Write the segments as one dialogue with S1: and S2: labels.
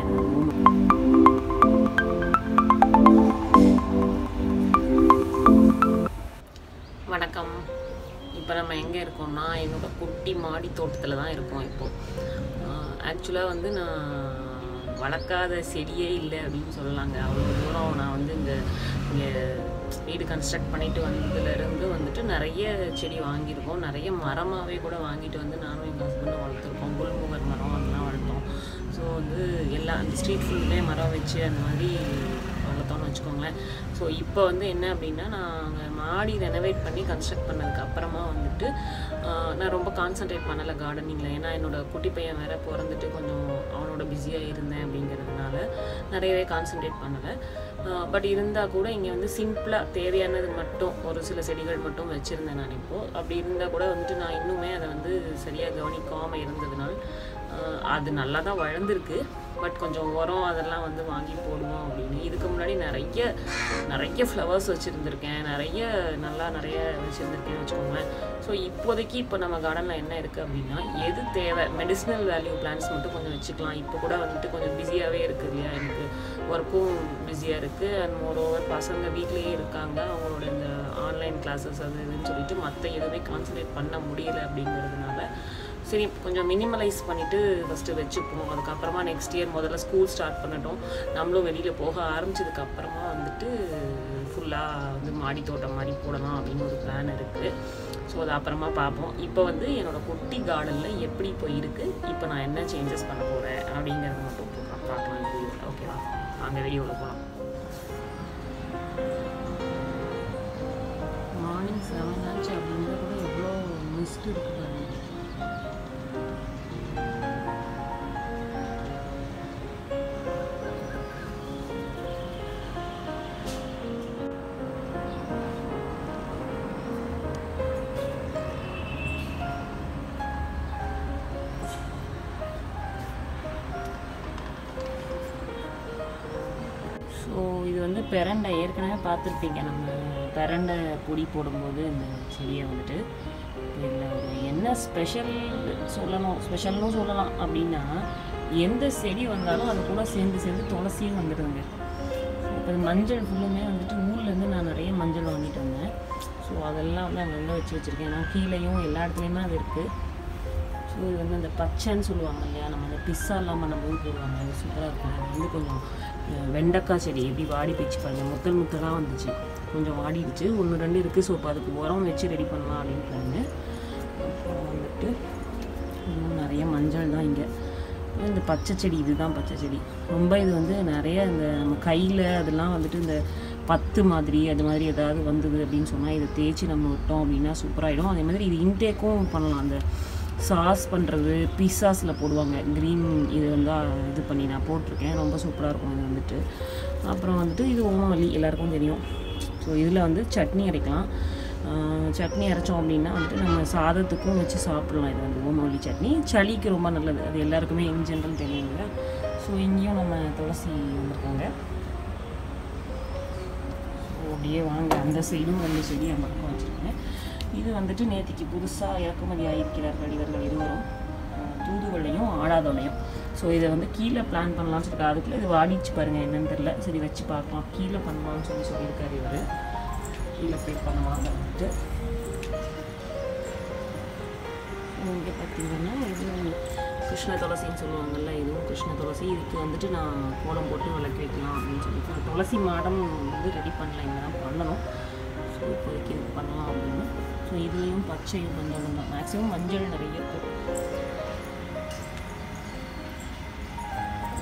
S1: தான் இது. வணக்கம். இப்போ நம்ம எங்கே இருக்கோம்னா என்னோடய குட்டி மாடி தோட்டத்தில் தான் இருக்கோம். இப்போது ஆக்சுவலாக வந்து நான் வளர்க்காத செடியே இல்லை அப்படின்னு சொல்லலாங்க. அவ்வளோ தூரம் நான் வந்து இங்கே வீடு கன்ஸ்ட்ரக்ட் பண்ணிட்டு வந்ததுலேருந்து வந்துட்டு நிறைய செடி வாங்கியிருக்கோம். நிறைய மரமாகவே கூட வாங்கிட்டு வந்து நானும் எங்கள் ஹஸ்பண்டும் வளர்த்துருக்கோம். குல்முகர் மரம் அதெல்லாம் வளர்த்தோம். ஸோ வந்து எல்லா அந்த ஸ்ட்ரீட் ஃபுல்லுமே மரம் வச்சு அந்த மாதிரி வளர்த்தோம்னு வச்சுக்கோங்களேன். ஸோ இப்போ வந்து என்ன அப்படின்னா, நாங்கள் மாடி ரெனோவேட் பண்ணி கன்ஸ்ட்ரக்ட் பண்ணதுக்கு அப்புறமா வந்துட்டு நான் ரொம்ப கான்சன்ட்ரேட் பண்ணலை கார்டனிங்கில். ஏன்னா என்னோடய குட்டி பையன் வேறு பிறந்துட்டு கொஞ்சம் அவனோட பிஸியாக இருந்தேன் அப்படிங்கிறதுனால நிறையவே கான்சன்ட்ரேட் பண்ணலை. பட் இருந்தால் கூட இங்கே வந்து சிம்பிளாக தேவையானது மட்டும் ஒரு சில செடிகள் மட்டும் வச்சுருந்தேன் நான். இப்போது அப்படி இருந்தால் கூட வந்துட்டு நான் இன்னுமே அதை வந்து சரியாக கவனிக்காமல் இருந்ததுனால் அது நல்லா தான் வளர்ந்துருக்கு. பட் கொஞ்சம் உரம் அதெல்லாம் வந்து வாங்கி போடுவோம் அப்படின்னு. இதுக்கு முன்னாடி நிறைய ஃப்ளவர்ஸ் வச்சுருந்துருக்கேன், நிறைய வச்சுருந்துருக்கேன்னு வச்சுக்கோங்களேன். ஸோ இப்போதைக்கு இப்போ நம்ம கார்டனில் என்ன இருக்குது அப்படின்னா, எது தேவை மெடிசினல் வேல்யூ பிளான்ட்ஸ் மட்டும் கொஞ்சம் வச்சுக்கலாம். இப்போ கூட வந்துட்டு கொஞ்சம் பிஸியாகவே இருக்குது இல்லையா, எனக்கு ஒர்க்கும் பிஸியாக இருக்குது. அண்ட் மோரோவர் பசங்க வீட்லேயே இருக்காங்க, அவங்களோட இந்த ஆன்லைன் கிளாஸஸ் அது இதுன்னு சொல்லிட்டு மற்ற எதுவுமே கான்சன்ட்ரேட் பண்ண முடியல அப்படிங்கிறதுனால சரி கொஞ்சம் மினிமலைஸ் பண்ணிவிட்டு ஃபஸ்ட்டு வச்சுப்போம். அதுக்கப்புறமா நெக்ஸ்ட் இயர் முதல்ல ஸ்கூல் ஸ்டார்ட் பண்ணட்டும், நம்மளும் வெளியில் போக ஆரம்பிச்சதுக்கப்புறமா வந்துட்டு ஃபுல்லாக வந்து மாடி தோட்டம் மாதிரி போடலாம் அப்படின்னு ஒரு பிளான் இருக்குது. ஸோ அது அப்புறமா பார்ப்போம். இப்போ வந்து என்னோடய குட்டி கார்டனில் எப்படி இப்போ இருக்குது, இப்போ நான் என்ன சேஞ்சஸ் பண்ண போகிறேன் அப்படிங்கிறது மட்டும் பார்க்கலாம் வீடியோவில். ஓகேவா, அந்த வீடியோவில் போகலாம். மார்னிங் 7 ஆச்சு அப்படிங்கிற கூட எவ்வளோ மிஸ்ட் இருக்குது. ஸோ இது வந்து பெரண்டை ஏற்கனவே பார்த்துருப்பீங்க. நம்ம பெரண்டை பொடி போடும்போது இந்த செடியை வந்துட்டு இதில் ஒரு என்ன ஸ்பெஷல்னு சொல்லலாம் அப்படின்னா, எந்த செடி வந்தாலும் அது கூட சேர்ந்து துளசியும் வந்துடுங்க. இப்போ மஞ்சள் ஃபுல்லுமே வந்துட்டு ஊர்லேருந்து நான் நிறைய மஞ்சள் வாங்கிட்டு வந்தேன். ஸோ அதெல்லாம் வந்து அங்கே வச்சுருக்கேன். நான் கீழேயும் எல்லா இடத்துலையுமே அது இருக்குது. ஸோ இது வந்து அந்த பச்சைன்னு சொல்லுவாங்க இல்லையா, நம்ம அந்த பிஸ்ஸாலாம் பண்ணும்போது போடுவாங்க, அது சூப்பராக இருக்கும். அது வந்து கொஞ்சம் வெண்டைக்காய் செடி எப்படி வாடி போச்சு பாருங்கள், முத்தலாக வந்துச்சு, கொஞ்சம் வாடிடுச்சு, 1-2 இருக்குது. ஸோ இப்போ அதுக்கு உரம் வச்சு ரெடி பண்ணலாம் அப்படின்றாங்க. அப்புறம் வந்துட்டு இன்னும் நிறைய மஞ்சள் தான் இங்கே. இந்த பச்சை செடி, இதுதான் பச்சை செடி. ரொம்ப இது வந்து நிறைய இந்த நம்ம கையில் அதெல்லாம் வந்துட்டு இந்த பத்து மாதிரி அது மாதிரி ஏதாவது வந்தது அப்படின்னு சொன்னால் இதை தேய்ச்சி நம்ம விட்டோம் அப்படின்னா சூப்பராகிடும். அதே மாதிரி இது இன்டேக்கும் பண்ணலாம். அந்த சாஸ் பண்ணுறது பீஸாஸில் போடுவாங்க, க்ரீன் இது வந்து இது பண்ணி நான் போட்டிருக்கேன், ரொம்ப சூப்பராக இருக்கும் இது வந்துட்டு. அப்புறம் வந்துட்டு இது ஓமவல்லி எல்லாருக்கும் தெரியும். ஸோ இதில் வந்து சட்னி அரைக்கலாம். சட்னி அரைச்சோம் அப்படின்னா வந்துட்டு நம்ம சாதத்துக்கும் வச்சு சாப்பிட்லாம். இது வந்து ஓமவல்லி சட்னி சளிக்கு ரொம்ப நல்லது, அது எல்லாருக்குமே இன் ஜென்ரல் தெரியுங்க. ஸோ இங்கேயும் நம்ம துளசி வந்திருக்காங்க. ஸோ அப்படியே வாங்க, அந்த சைடும் 2 செடி அந்த பக்கம் வச்சுருக்கேன். இது வந்துட்டு நேற்றுக்கு புதுசாக இறக்குமதி ஆகியிருக்கிறார்கள் இவர்கள் இருவரும், தூதுவளையும் ஆடாதோடையும். ஸோ இதை வந்து கீழே பிளான் பண்ணலாம்னு சொல்லிட்டு, அதுக்குள்ளே இது வாடிச்சு பாருங்கள், என்னன்னு தெரியல. சரி வச்சு பார்க்கலாம், கீழே பண்ணலாம்னு சொல்லியிருக்காரு இவர். கீழே போய் பண்ணுவாங்க வந்துட்டு. இங்கே பார்த்தீங்கன்னா இது கிருஷ்ண துளசின்னு சொல்லுவாங்கள்ல, இதுவும் கிருஷ்ண துளசி. இதுக்கு வந்துட்டு நான் கோலம் போட்டு விளக்கி வைக்கலாம் அப்படின்னு சொல்லிட்டு துளசி மாடம் வந்து ரெடி பண்ணல, இங்கே தான் பண்ணணும். ஸோ இப்போதைக்கு இது பண்ணலாம் அப்படின்னு. ஸோ இதுலேயும் பச்சையும் மஞ்சளும் தான், மேக்ஸிமம் மஞ்சள் நிறைய இருக்கும்.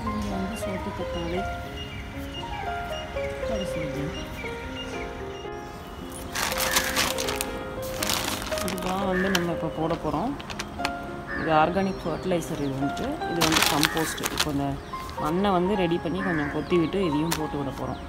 S1: இங்கே வந்து சோத்து தக்காளி துளசி. இதுதான் வந்து நம்ம இப்போ போட போகிறோம். இது ஆர்கானிக் ஃபர்டிலைசர். இது வந்து கம்போஸ்ட். இப்போ இந்த மண்ணை வந்து ரெடி பண்ணி கொஞ்சம் கொத்தி விட்டு இதையும் போட்டு விட போகிறோம்.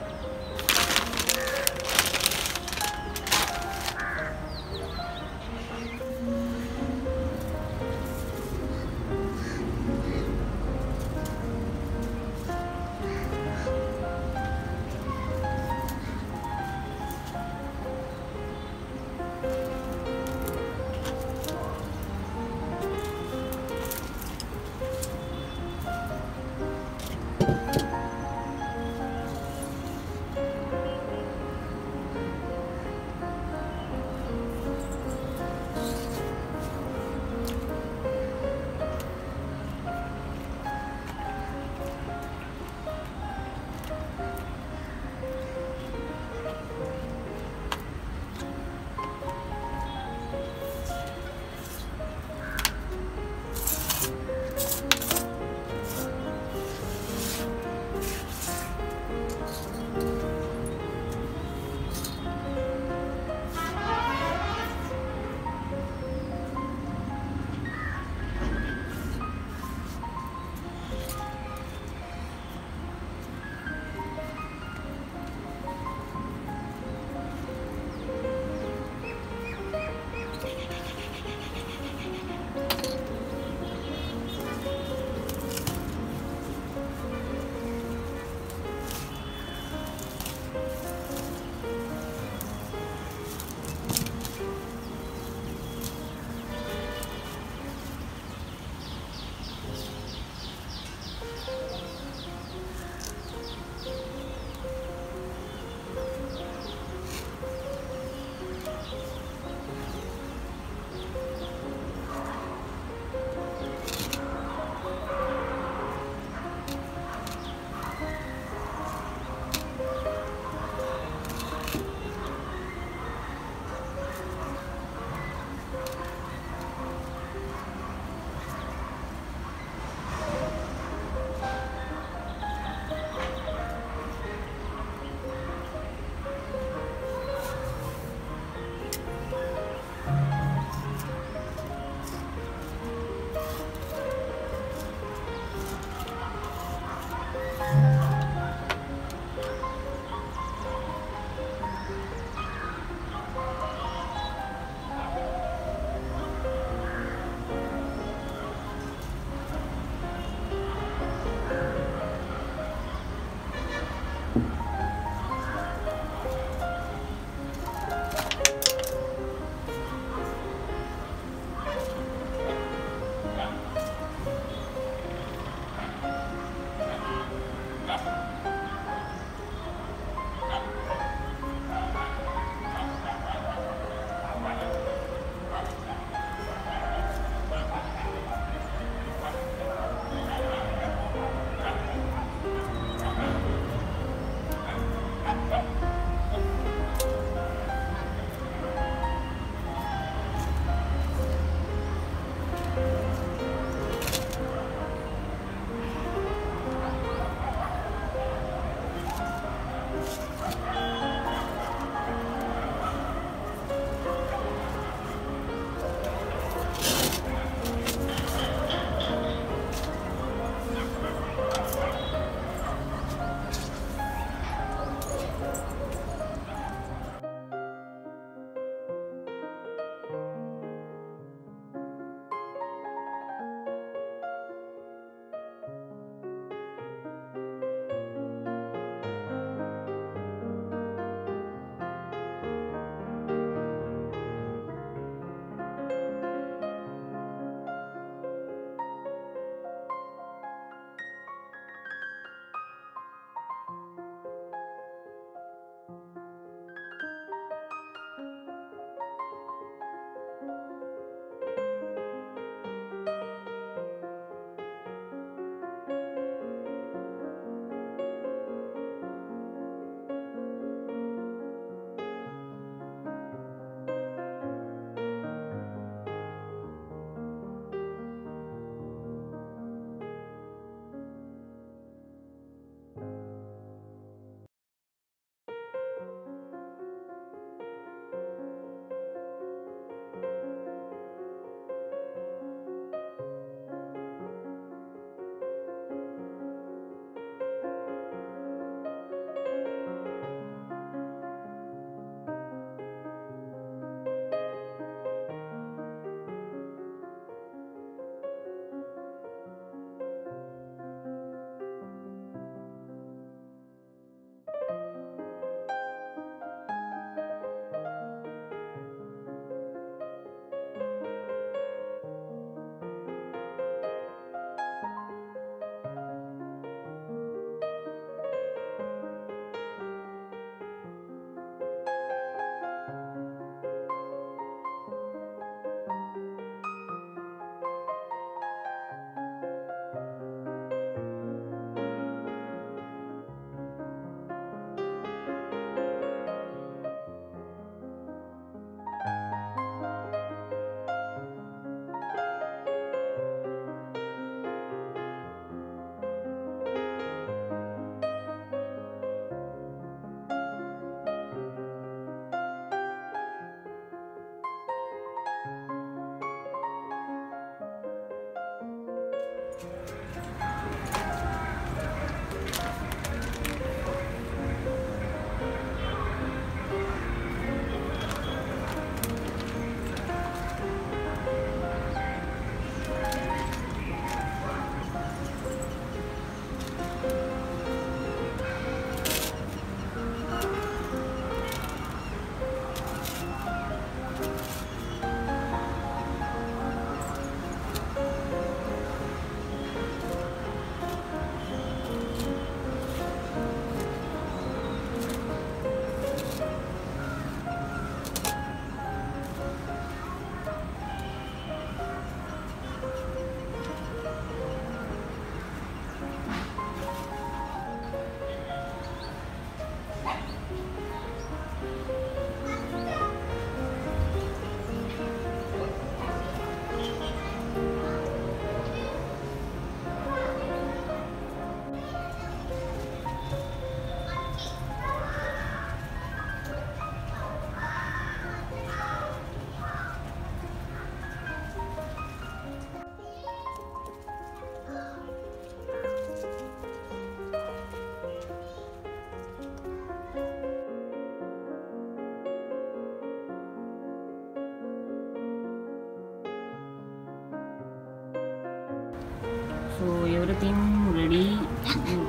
S1: So everything ready.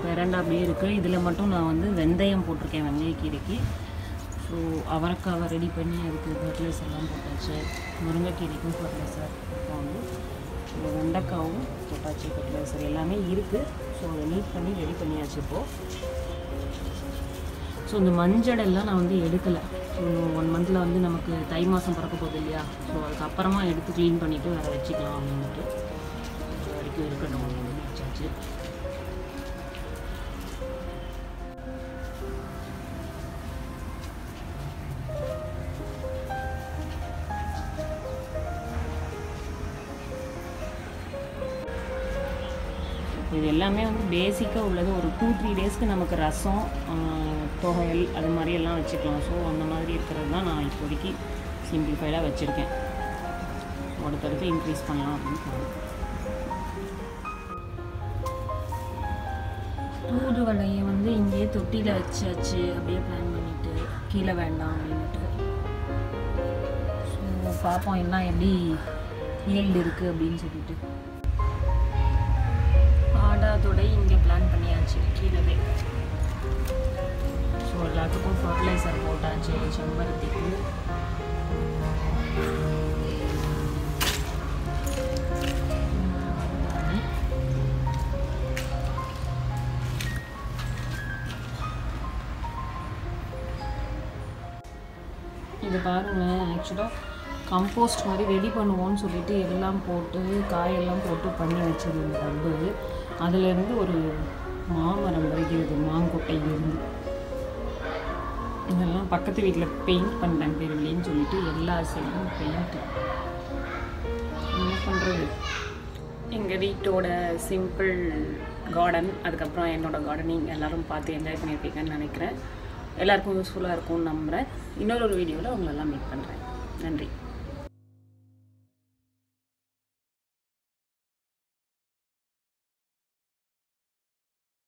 S1: பெரண்டா அப்படியே இருக்குது. இதில் மட்டும் நான் வந்து வெந்தயம் போட்டிருக்கேன் வெந்தயக்கீரைக்கு. ஸோ அவரைக்காவை ரெடி பண்ணி அதுக்கு ஃபர்டிலைசர் எல்லாம் போட்டாச்சு. முருங்கைக்கீரைக்கும் ஃபர்டிலைசர். இப்போ வந்து வெண்டைக்காவும் போட்டாச்சு ஃபர்டிலைசர். எல்லாமே இருக்குது. ஸோ அதை நீட் பண்ணி ரெடி பண்ணியாச்சு இப்போது. ஸோ இந்த மஞ்சடெல்லாம் நான் வந்து எடுக்கலை. ஸோ 1 மந்தில் வந்து நமக்கு தை மாதம் பிறக்க போகுது இல்லையா? ஸோ அதுக்கப்புறமா எடுத்து க்ளீன் பண்ணிவிட்டு வேறு வச்சுக்கலாம் அப்படின்ட்டு அது வரைக்கும் இருக்கட்டும் அப்படின்னு வச்சாச்சு. இது எல்லாமே வந்து பேசிக்காக உள்ளது. ஒரு 2-3 டேஸ்க்கு நமக்கு ரசம், தொகையல் அது மாதிரி எல்லாம் வச்சுக்கலாம். ஸோ அந்த மாதிரி இருக்கிறது தான் நான் இப்போதைக்கு சிம்பிளிஃபைடாக வச்சுருக்கேன். அடுத்தடுத்து இன்க்ரீஸ் பண்ணலாம் அப்படின்னு சொல்லுவேன். தூதுவளையை வந்து இங்கேயே தொட்டியில் வச்சாச்சு. அப்படியே பிளான் பண்ணிவிட்டு கீழே வேண்டாம் அப்படின்ட்டு. ஸோ பார்ப்போம் என்ன எப்படி ஈல்டு இருக்குது அப்படின்னு சொல்லிட்டு. ஆடாதோட இங்கே பிளான் பண்ணியாச்சு கீழே. ஸோ எல்லாத்துக்கும் ஃபர்டிலைசர் போட்டாச்சு. செம்பருத்திக்கு இது பாருங்கள். ஆக்சுவலாக கம்போஸ்ட் மாதிரி ரெடி பண்ணுவோன்னு சொல்லிட்டு எல்லாம் போட்டு காயெல்லாம் போட்டு பண்ணி வச்சது இந்த டப்பு. அதிலேருந்து ஒரு மாமரம் வரைக்கிறது மாங்கொட்டையிலேருந்து. இதெல்லாம் பக்கத்து வீட்டில் பெயிண்ட் பண்ணுறாங்க தெரியலேன்னு சொல்லிட்டு எல்லா சைடும் பெயிண்ட்டு. என்ன பண்ணுறது? எங்கள் வீட்டோட சிம்பிள் கார்டன், அதுக்கப்புறம் என்னோடய கார்டனிங் எல்லோரும் பார்த்து என்ஜாய் பண்ணியிருப்பீங்கன்னு நினைக்கிறேன். எல்லாருக்கும் யூஸ்ஃபுல்லாக இருக்கும்னு நம்புகிறேன். இன்னொரு வீடியோவில் உங்களெல்லாம் மீட் பண்ணுறேன். நன்றி.